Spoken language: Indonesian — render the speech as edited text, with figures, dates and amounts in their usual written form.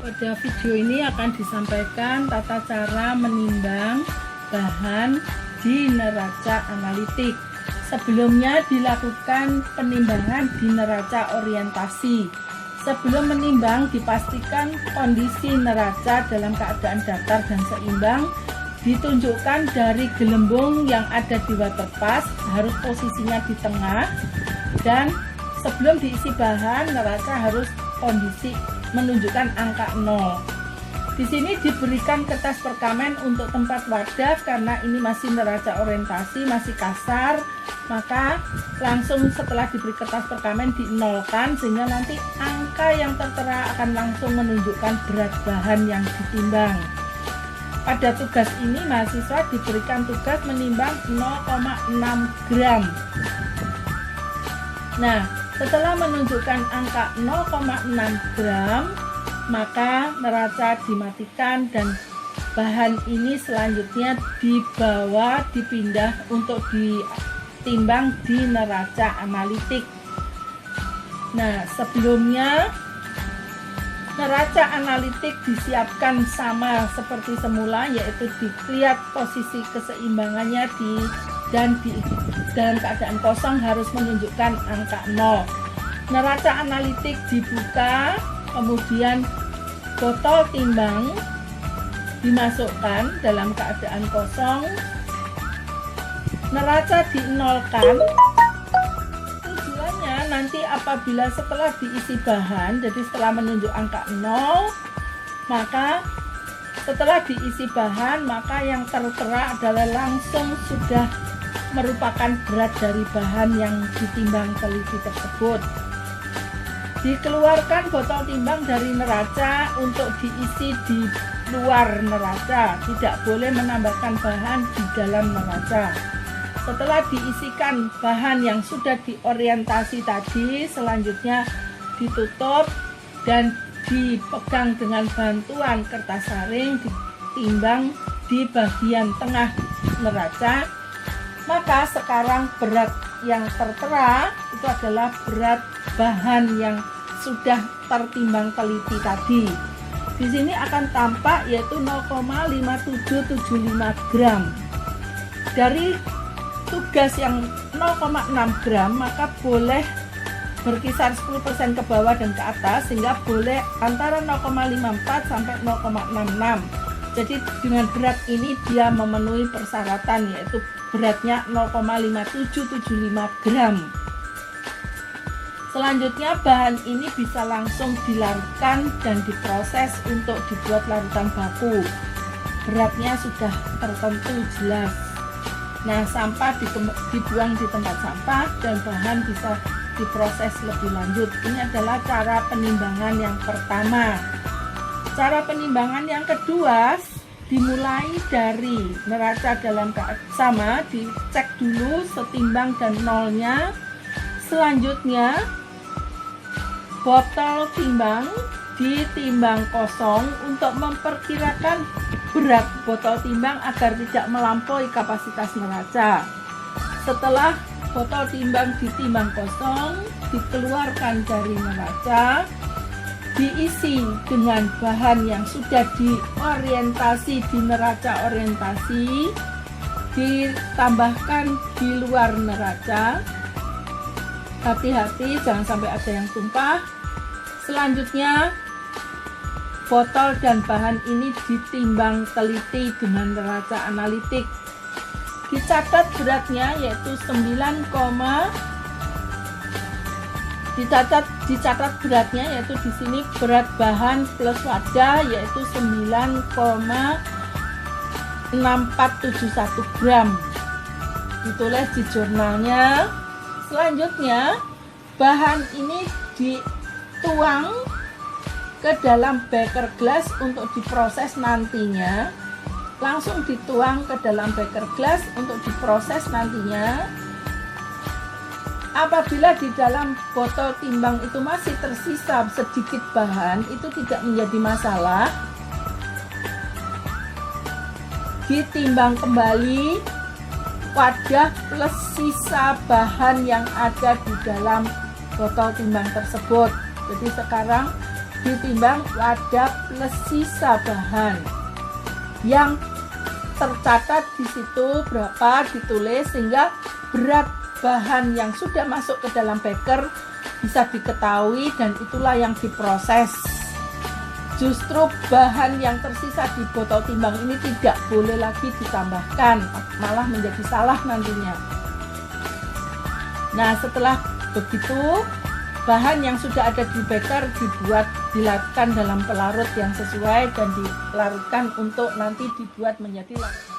Pada video ini akan disampaikan tata cara menimbang bahan di neraca analitik. Sebelumnya dilakukan penimbangan di neraca orientasi. Sebelum menimbang dipastikan kondisi neraca dalam keadaan datar dan seimbang. Ditunjukkan dari gelembung yang ada di waterpass, harus posisinya di tengah, dan sebelum diisi bahan neraca harus kondisi menunjukkan angka 0. Di sini diberikan kertas perkamen untuk tempat wadah karena ini masih neraca orientasi, masih kasar, maka langsung setelah diberi kertas perkamen dinolkan sehingga nanti angka yang tertera akan langsung menunjukkan berat bahan yang ditimbang. Pada tugas ini mahasiswa diberikan tugas menimbang 0,6 gram. Nah, setelah menunjukkan angka 0,6 gram, maka neraca dimatikan dan bahan ini selanjutnya dibawa dipindah untuk ditimbang di neraca analitik. Nah, sebelumnya neraca analitik disiapkan sama seperti semula, yaitu dilihat posisi keseimbangannya dan dalam keadaan kosong harus menunjukkan angka 0. Neraca analitik dibuka, kemudian botol timbang dimasukkan dalam keadaan kosong, neraca dinolkan. Tujuannya nanti apabila setelah diisi bahan, jadi setelah menunjuk angka 0, maka setelah diisi bahan, maka yang tertera adalah langsung sudah merupakan berat dari bahan yang ditimbang teliti tersebut. Dikeluarkan botol timbang dari neraca untuk diisi di luar neraca, tidak boleh menambahkan bahan di dalam neraca. Setelah diisikan bahan yang sudah diorientasi tadi, selanjutnya ditutup dan dipegang dengan bantuan kertas saring, ditimbang di bagian tengah neraca. Maka sekarang berat yang tertera itu adalah berat bahan yang sudah tertimbang teliti tadi. Di sini akan tampak yaitu 0,5775 gram. Dari tugas yang 0,6 gram maka boleh berkisar 10% ke bawah dan ke atas, sehingga boleh antara 0,54 sampai 0,66. Jadi dengan berat ini dia memenuhi persyaratan, yaitu beratnya 0,5775 gram. Selanjutnya bahan ini bisa langsung dilarutkan dan diproses untuk dibuat larutan baku. Beratnya sudah tertentu jelas. Nah, sampah dibuang di tempat sampah dan bahan bisa diproses lebih lanjut. Ini adalah cara penimbangan yang pertama. Cara penimbangan yang kedua dimulai dari neraca dalam sama, dicek dulu setimbang dan nolnya. Selanjutnya botol timbang ditimbang kosong untuk memperkirakan berat botol timbang agar tidak melampaui kapasitas neraca. Setelah botol timbang ditimbang kosong, dikeluarkan dari neraca, diisi dengan bahan yang sudah diorientasi di neraca orientasi, ditambahkan di luar neraca. Hati-hati jangan sampai ada yang tumpah. Selanjutnya botol dan bahan ini ditimbang teliti dengan neraca analitik. Dicatat beratnya yaitu 9, dicatat beratnya yaitu di sini berat bahan plus wadah yaitu 9,6471 gram. Ditulis di jurnalnya. Selanjutnya bahan ini dituang ke dalam beker glass untuk diproses nantinya. Langsung dituang ke dalam beker glass untuk diproses nantinya. Apabila di dalam botol timbang itu masih tersisa sedikit bahan, itu tidak menjadi masalah. Ditimbang kembali wadah plus sisa bahan yang ada di dalam botol timbang tersebut. Jadi sekarang ditimbang wadah plus sisa bahan yang tercatat di situ berapa, ditulis sehingga berat bahan yang sudah masuk ke dalam beker bisa diketahui dan itulah yang diproses. Justru bahan yang tersisa di botol timbang ini tidak boleh lagi ditambahkan, malah menjadi salah nantinya. Nah, setelah begitu bahan yang sudah ada di beker dilarutkan dalam pelarut yang sesuai dan dilarutkan untuk nanti dibuat menjadi larut.